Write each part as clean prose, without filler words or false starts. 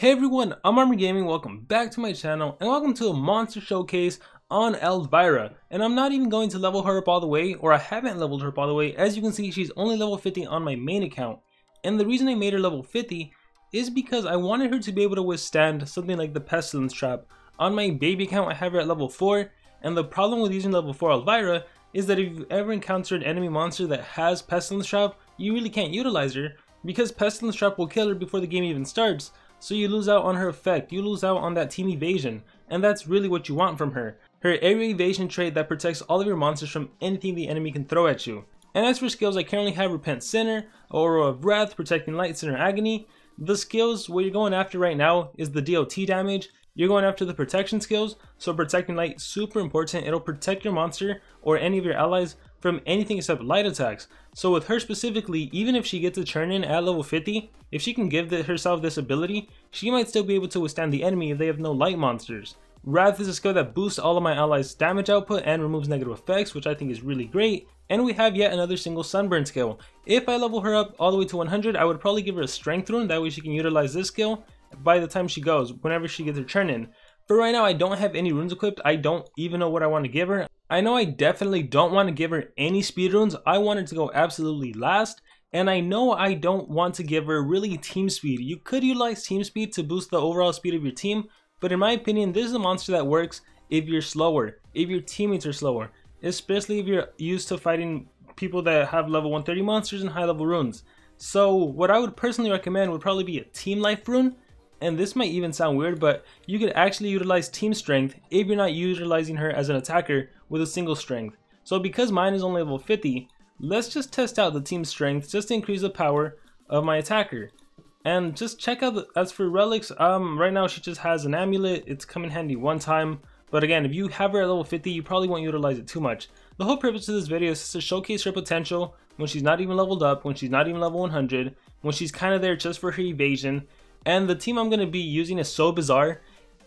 Hey everyone, I'm Armor Gaming, welcome back to my channel, and welcome to a monster showcase on Elvira. And I'm not even going to level her up all the way, or I haven't leveled her up all the way. As you can see, she's only level 50 on my main account. And the reason I made her level 50 is because I wanted her to be able to withstand something like the Pestilence Trap. On my baby account, I have her at level 4, and the problem with using level 4 Elvira is that if you've ever encountered an enemy monster that has Pestilence Trap, you really can't utilize her, because Pestilence Trap will kill her before the game even starts. So you lose out on her effect, you lose out on that team evasion, and that's really what you want from her. Her area evasion trait that protects all of your monsters from anything the enemy can throw at you. And as for skills, I currently have Repent Sinner, Aura of Wrath, Protecting Light, Sinner Agony. The skills, what you're going after right now is the DOT damage. You're going after the protection skills, so Protecting Light, super important. It'll protect your monster or any of your allies from anything except light attacks. So with her specifically, even if she gets a turn in at level 50, if she can give herself this ability, she might still be able to withstand the enemy if they have no light monsters. Wrath is a skill that boosts all of my allies' damage output and removes negative effects, which I think is really great. And we have yet another single Sunburn skill. If I level her up all the way to 100, I would probably give her a Strength rune, that way she can utilize this skill by the time she goes, whenever she gets her turn in. For right now, I don't have any runes equipped. I don't even know what I want to give her. I know I definitely don't want to give her any speed runes. I want her to go absolutely last. And I know I don't want to give her really team speed. You could utilize team speed to boost the overall speed of your team, but in my opinion, this is a monster that works if you're slower, if your teammates are slower, especially if you're used to fighting people that have level 130 monsters and high level runes. So what I would personally recommend would probably be a team life rune. And this might even sound weird, but you could actually utilize team strength if you're not utilizing her as an attacker with a single strength. So because mine is only level 50, let's just test out the team strength just to increase the power of my attacker. And just check out, as for relics, right now she just has an amulet. It's come in handy one time. But again, if you have her at level 50, you probably won't utilize it too much. The whole purpose of this video is just to showcase her potential when she's not even leveled up, when she's not even level 100, when she's kind of there just for her evasion. And the team I'm going to be using is so bizarre.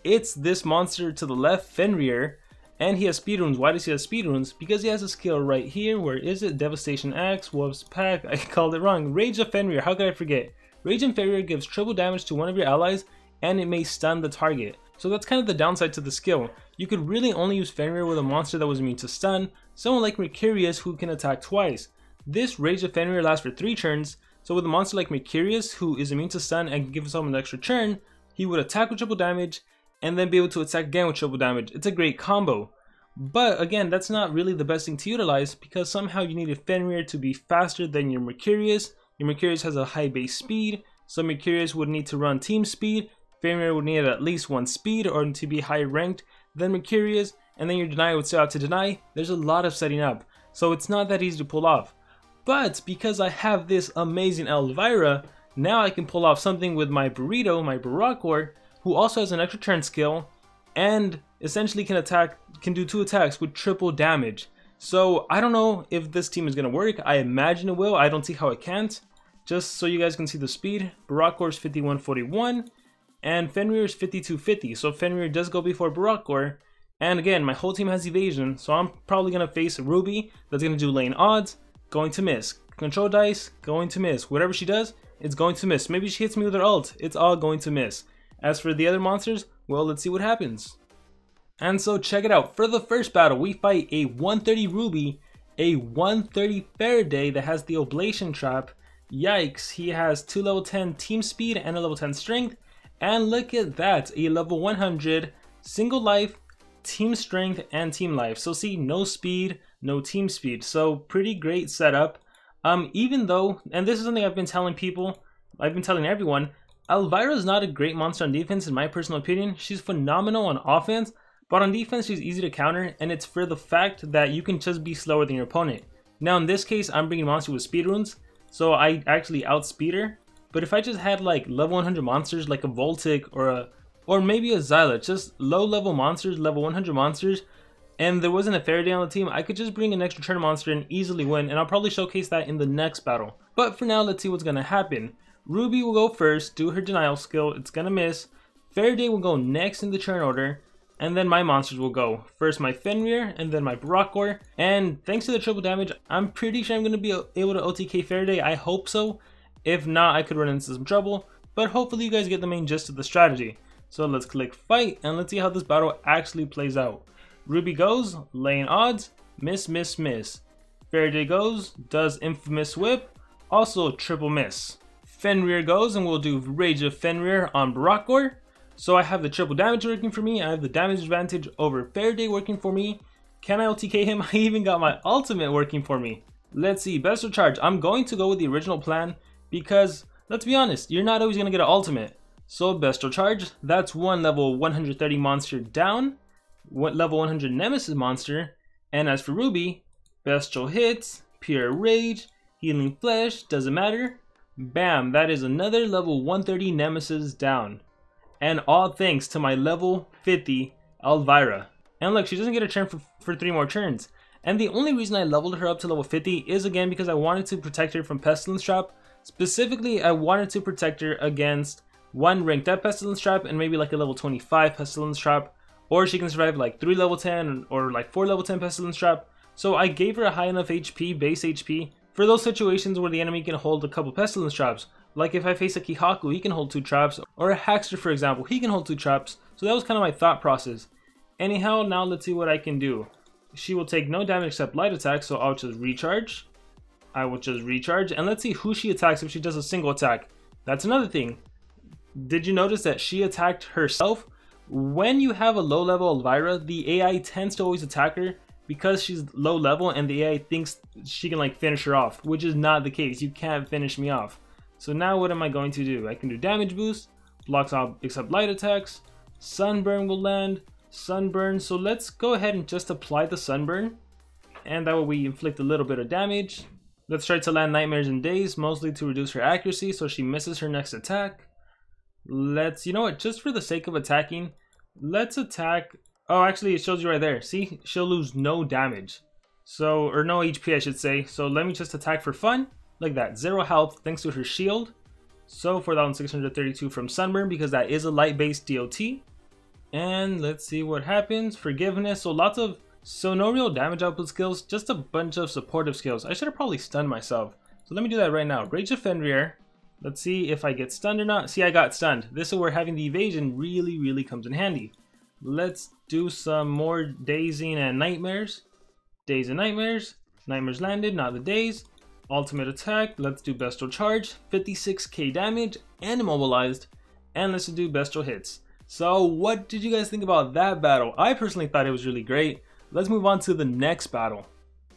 It's this monster to the left, Fenrir, and he has speed runes. Why does he have speed runes? Because he has a skill right here. Where is it? Devastation Axe, Wolf's Pack. I called it wrong. Rage of Fenrir. How could I forget? Rage of Fenrir gives triple damage to one of your allies, and it may stun the target. So that's kind of the downside to the skill. You could really only use Fenrir with a monster that was immune to stun, someone like Mercurius who can attack twice. This Rage of Fenrir lasts for 3 turns. So with a monster like Mercurius, who is immune to stun and can give himself an extra turn, he would attack with triple damage and then be able to attack again with triple damage. It's a great combo. But again, that's not really the best thing to utilize, because somehow you need a Fenrir to be faster than your Mercurius. Your Mercurius has a high base speed, so Mercurius would need to run team speed. Fenrir would need at least 1 speed or to be higher ranked than Mercurius, and then your deny would still have to deny. There's a lot of setting up, so it's not that easy to pull off. But because I have this amazing Elvira, now I can pull off something with my Burrito, my Barakor, who also has an extra turn skill and essentially can do 2 attacks with triple damage. So I don't know if this team is going to work. I imagine it will. I don't see how it can't. Just so you guys can see the speed, Barakor is 5141 and Fenrir is 5250. So Fenrir does go before Barakor. And again, my whole team has evasion, so I'm probably going to face a Ruby that's going to do lane odds. Going to miss. Control dice, going to miss. Whatever she does, it's going to miss. Maybe she hits me with her ult, it's all going to miss. As for the other monsters, well, let's see what happens. And so check it out. For the first battle, we fight a 130 Ruby, a 130 Faraday that has the Oblation Trap. Yikes, he has 2 level 10 team speed and a level 10 strength. And look at that, a level 100 single life, team strength, and team life. So see, no speed, no team speed. So pretty great setup. Even though, and this is something I've been telling people, I've been telling everyone, Elvira is not a great monster on defense in my personal opinion. She's phenomenal on offense, but on defense she's easy to counter, and it's for the fact that you can just be slower than your opponent. Now in this case, I'm bringing monsters with speed runes, so I actually outspeed her. But if I just had like level 100 monsters like a Voltic or maybe a Xyla, just low level monsters, level 100 monsters, and there wasn't a Faraday on the team, I could just bring an extra turn monster and easily win, and I'll probably showcase that in the next battle. But for now, let's see what's going to happen. Ruby will go first, do her denial skill, it's going to miss. Faraday will go next in the turn order, and then my monsters will go. First my Fenrir, and then my Barakor. And thanks to the triple damage, I'm pretty sure I'm going to be able to OTK Faraday. I hope so. If not, I could run into some trouble. but hopefully you guys get the main gist of the strategy. So let's click fight and let's see how this battle actually plays out. Ruby goes, laying odds, miss, miss, miss. Faraday goes, does infamous whip, also triple miss. Fenrir goes and we'll do Rage of Fenrir on Barakor. So I have the triple damage working for me, I have the damage advantage over Faraday working for me. Can I LTK him? I even got my ultimate working for me. Let's see, Bestial Charge. I'm going to go with the original plan because, let's be honest, you're not always going to get an ultimate. So Bestial Charge, that's one level 130 monster down, level 100 Nemesis monster. And as for Ruby, Bestial hits, Pure Rage, Healing Flesh, doesn't matter. Bam, that is another level 130 Nemesis down. And all thanks to my level 50 Elvira. And look, she doesn't get a turn for 3 more turns. And the only reason I leveled her up to level 50 is again because I wanted to protect her from Pestilence Trap. Specifically, I wanted to protect her against one ranked up Pestilence Trap and maybe like a level 25 Pestilence Trap. Or she can survive like 3 level 10 or like 4 level 10 Pestilence Trap. So I gave her a high enough HP, base HP, for those situations where the enemy can hold a couple Pestilence Traps. Like if I face a Kihaku, he can hold 2 traps. Or a Hackster, for example, he can hold 2 traps. So that was kind of my thought process. Anyhow, now let's see what I can do. She will take no damage except light attack, so I'll just recharge. I will just recharge, and let's see who she attacks if she does a single attack. That's another thing. Did you notice that she attacked herself? When you have a low level Elvira, the AI tends to always attack her because she's low level and the AI thinks she can like finish her off, which is not the case. You can't finish me off. So now what am I going to do? I can do damage boost, blocks out except light attacks, sunburn will land, sunburn. So let's go ahead and just apply the sunburn, and that way we inflict a little bit of damage. Let's try to land nightmares and daze, mostly to reduce her accuracy so she misses her next attack. Let's, you know what, just for the sake of attacking, let's attack. Oh, actually it shows you right there. See, she'll lose no damage. So, or no HP I should say. So let me just attack for fun, like that. 0 health thanks to her shield. So 4,632 from sunburn because that is a light based DOT. And let's see what happens. Forgiveness, so no real damage output skills, just a bunch of supportive skills. I should have probably stunned myself. So let me do that right now. Rage of Fenrir. Let's see if I get stunned or not. See, I got stunned. This is where having the evasion really comes in handy. Let's do some more dazing and nightmares. Daze and nightmares. Nightmares landed, not the daze. Ultimate attack. Let's do Bestial Charge. 56k damage and immobilized. And let's do Bestial hits. So what did you guys think about that battle? I personally thought it was really great. Let's move on to the next battle.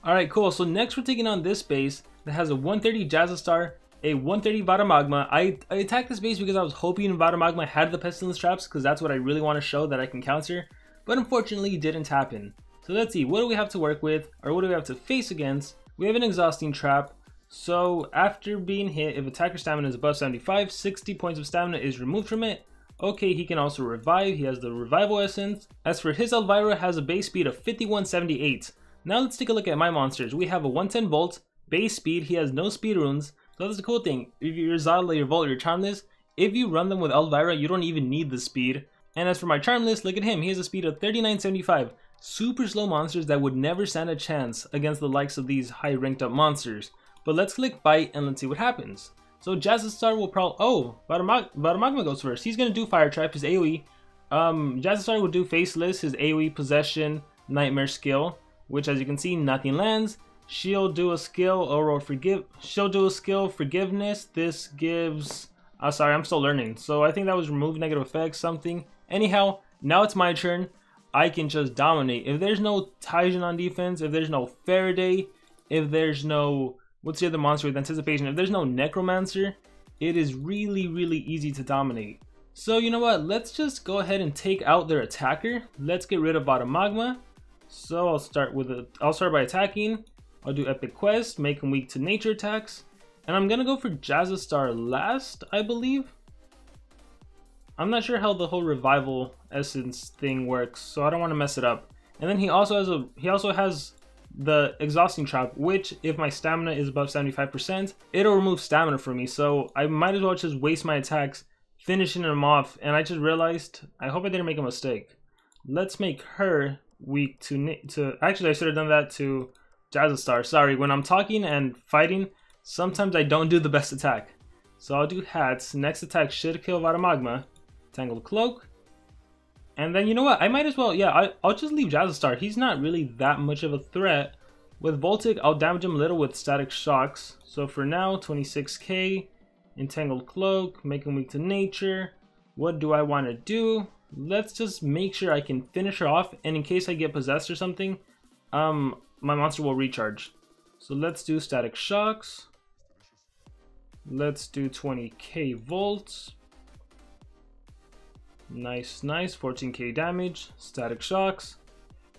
Alright, cool. So next we're taking on this base that has a 130 Jazzastar, a 130 Vada Magma. I attacked this base because I was hoping Vada Magma had the Pestilence Traps because that's what I really want to show that I can counter. But unfortunately it didn't happen. So let's see, what do we have to work with, or what do we have to face against? We have an Exhausting Trap. So after being hit, if attacker stamina is above 75, 60 points of stamina is removed from it. Okay, he can also revive. He has the revival essence. As for his Elvira, has a base speed of 5178. Now let's take a look at my monsters. We have a 110 Volt, base speed. He has no speed runes. So that's the cool thing. If your Zodla, your Volt, or your Charmless, if you run them with Elvira, you don't even need the speed. And as for my Charmless, look at him. He has a speed of 3975. Super slow monsters that would never stand a chance against the likes of these high ranked up monsters. But let's click fight and let's see what happens. So Jazzastar will probably, Vada Magma goes first. He's going to do Fire Trap, his AoE. Jazzastar will do Faceless, his AoE Possession, Nightmare skill, which as you can see, nothing lands. She'll do a skill, she'll do a skill, Forgiveness. This gives, sorry, I'm still learning. So I think that was remove negative effects, something. Anyhow, now it's my turn. I can just dominate. If there's no Taijin on defense, if there's no Faraday, if there's no, what's the other monster with anticipation? If there's no Necromancer, it is really easy to dominate. So you know what? Let's just go ahead and take out their attacker. Let's get rid of Vada Magma. So I'll start by attacking. I'll do Epic Quest, make him weak to nature attacks. And I'm gonna go for Jazzastar last, I believe. I'm not sure how the whole revival essence thing works, so I don't want to mess it up. And then he also has the Exhausting Trap, which if my stamina is above 75%, it'll remove stamina from me. So I might as well just waste my attacks finishing him off. And I just realized, I hope I didn't make a mistake. Let's make her weak to actually I should have done that to Jazzastar. Sorry, when I'm talking and fighting, sometimes I don't do the best attack. So I'll do hats. Next attack should kill Vada Magma. Tangled Cloak. And then you know what? I might as well, yeah, I'll just leave Jazzstar. He's not really that much of a threat. With Voltic, I'll damage him a little with Static Shocks. So for now, 26k. Entangled Cloak, make him weak to nature. What do I want to do? Let's just make sure I can finish her off. And in case I get possessed or something, my monster will recharge. So let's do Static Shocks. Let's do 20k volts. Nice, nice. 14k damage. Static Shocks.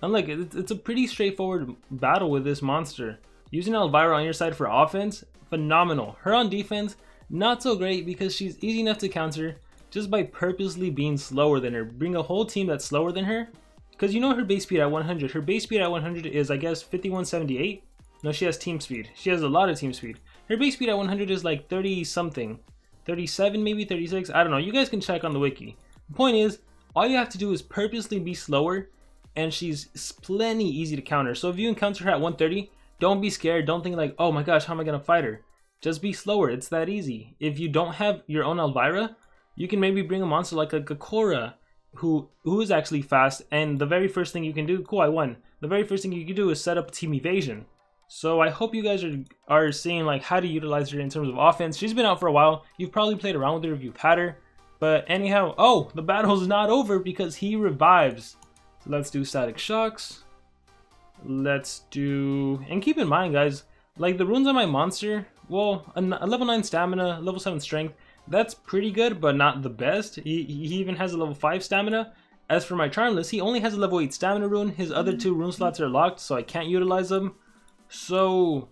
And look, it's a pretty straightforward battle with this monster. Using Elvira on your side for offense, phenomenal. Her on defense, not so great because she's easy enough to counter just by purposely being slower than her. Bring a whole team that's slower than her. Because you know her base speed at 100. Her base speed at 100 is, I guess, 5178. No, she has team speed. She has a lot of team speed. Her base speed at 100 is like 30 something. 37 maybe, 36. I don't know. You guys can check on the wiki. The point is, all you have to do is purposely be slower. And she's plenty easy to counter. So if you encounter her at 130, don't be scared. Don't think like, oh my gosh, how am I going to fight her? Just be slower. It's that easy. If you don't have your own Elvira, you can maybe bring a monster like a Gakora who is actually fast. And the very first thing you can do, cool, I won. The very first thing you can do is set up team evasion. So I hope you guys are seeing like how to utilize her in terms of offense. She's been out for a while. You've probably played around with her if you've had her. But anyhow, oh, the battle's not over because he revives. So let's do Static Shocks. Let's do... And keep in mind, guys, like the runes on my monster, well, a level 9 stamina, level 7 strength, that's pretty good, but not the best. He even has a level 5 stamina. As for my Charmless, he only has a level 8 stamina rune. His other 2 rune slots are locked, so I can't utilize them. So,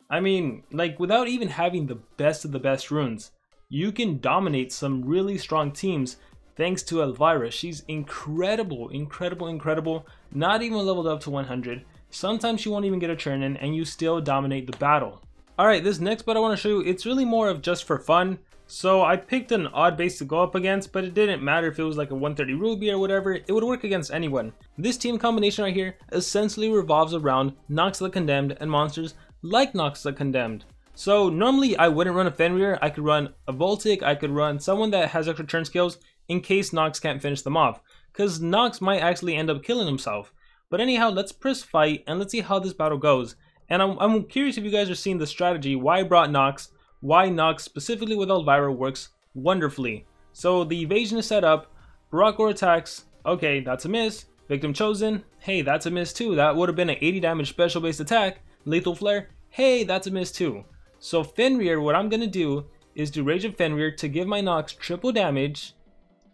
I mean, like, without even having the best of the best runes, you can dominate some really strong teams thanks to Elvira. She's incredible, incredible, incredible. Not even leveled up to 100. Sometimes she won't even get a turn in and you still dominate the battle. Alright, this next build I want to show you, it's really more of just for fun. So I picked an odd base to go up against, but it didn't matter if it was like a 130 Ruby or whatever, it would work against anyone. This team combination right here essentially revolves around Nox the Condemned and monsters like Nox the Condemned. So normally I wouldn't run a Fenrir, I could run a Voltic, I could run someone that has extra turn skills in case Nox can't finish them off. Because Nox might actually end up killing himself. But anyhow, let's press fight and let's see how this battle goes. And I'm curious if you guys are seeing the strategy, why I brought Nox, why Nox specifically with Elvira works wonderfully. So the evasion is set up, Barakor attacks, okay, that's a miss. Victim chosen, hey, that's a miss too. That would have been an 80 damage special based attack. Lethal flare, hey, that's a miss too. So Fenrir, what I'm gonna do is do Rage of Fenrir to give my Nox triple damage,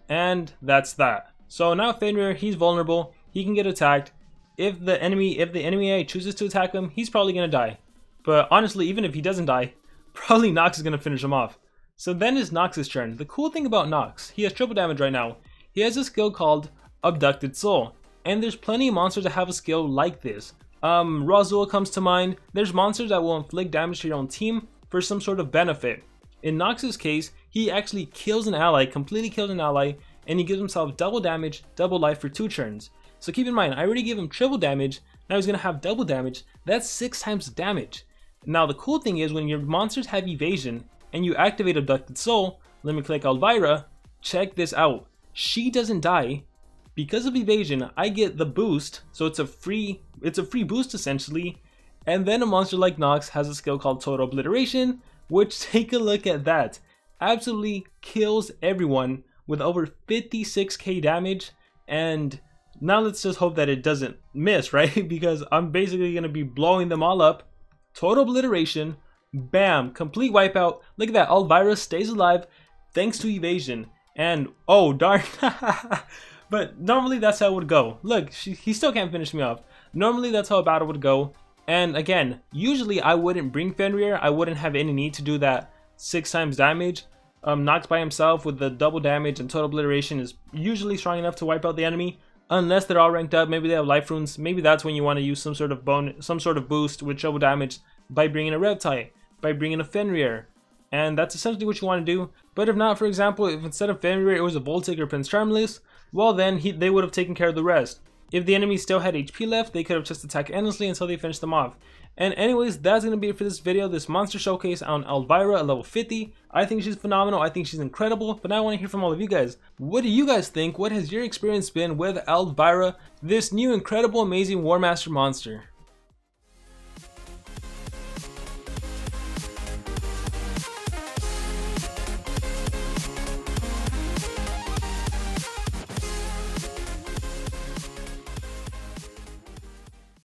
and that's that. So now Fenrir, he's vulnerable, he can get attacked. If the enemy AI chooses to attack him, he's probably gonna die. But honestly, even if he doesn't die, probably Nox is gonna finish him off. So then is Nox's turn. The cool thing about Nox, he has triple damage right now. He has a skill called Abducted Soul, and there's plenty of monsters that have a skill like this. Razul comes to mind. There's monsters that will inflict damage to your own team for some sort of benefit. In Nox's case, he actually kills an ally, completely kills an ally, and he gives himself double damage, double life for 2 turns. So keep in mind, I already gave him triple damage, now he's going to have double damage, that's 6 times damage. Now the cool thing is when your monsters have evasion and you activate Abducted Soul, let me click Elvira, check this out. She doesn't die. Because of evasion, I get the boost, so it's a free boost essentially, and then a monster like Nox has a skill called Total Obliteration, which, take a look at that, absolutely kills everyone with over 56k damage. And now let's just hope that it doesn't miss, right? Because I'm basically going to be blowing them all up. Total Obliteration, bam, complete wipeout. Look at that, Elvira stays alive thanks to evasion. And oh darn, but normally that's how it would go. Look, he still can't finish me off. Normally that's how a battle would go. And again, usually I wouldn't bring Fenrir. I wouldn't have any need to do that 6 times damage. Nox by himself with the double damage and Total Obliteration is usually strong enough to wipe out the enemy. Unless they're all ranked up, maybe they have life runes. Maybe that's when you want to use some sort of boost with triple damage by bringing a Reptile, by bringing a Fenrir. And that's essentially what you want to do. But if not, for example, if instead of Fenrir it was a Voltic or Prince Charmless, well then they would have taken care of the rest. If the enemy still had HP left, they could have just attacked endlessly until they finished them off. And anyways, that's going to be it for this video, this monster showcase on Elvira at level 50. I think she's phenomenal, I think she's incredible, but now I want to hear from all of you guys. What do you guys think? What has your experience been with Elvira, this new incredible amazing Warmaster monster?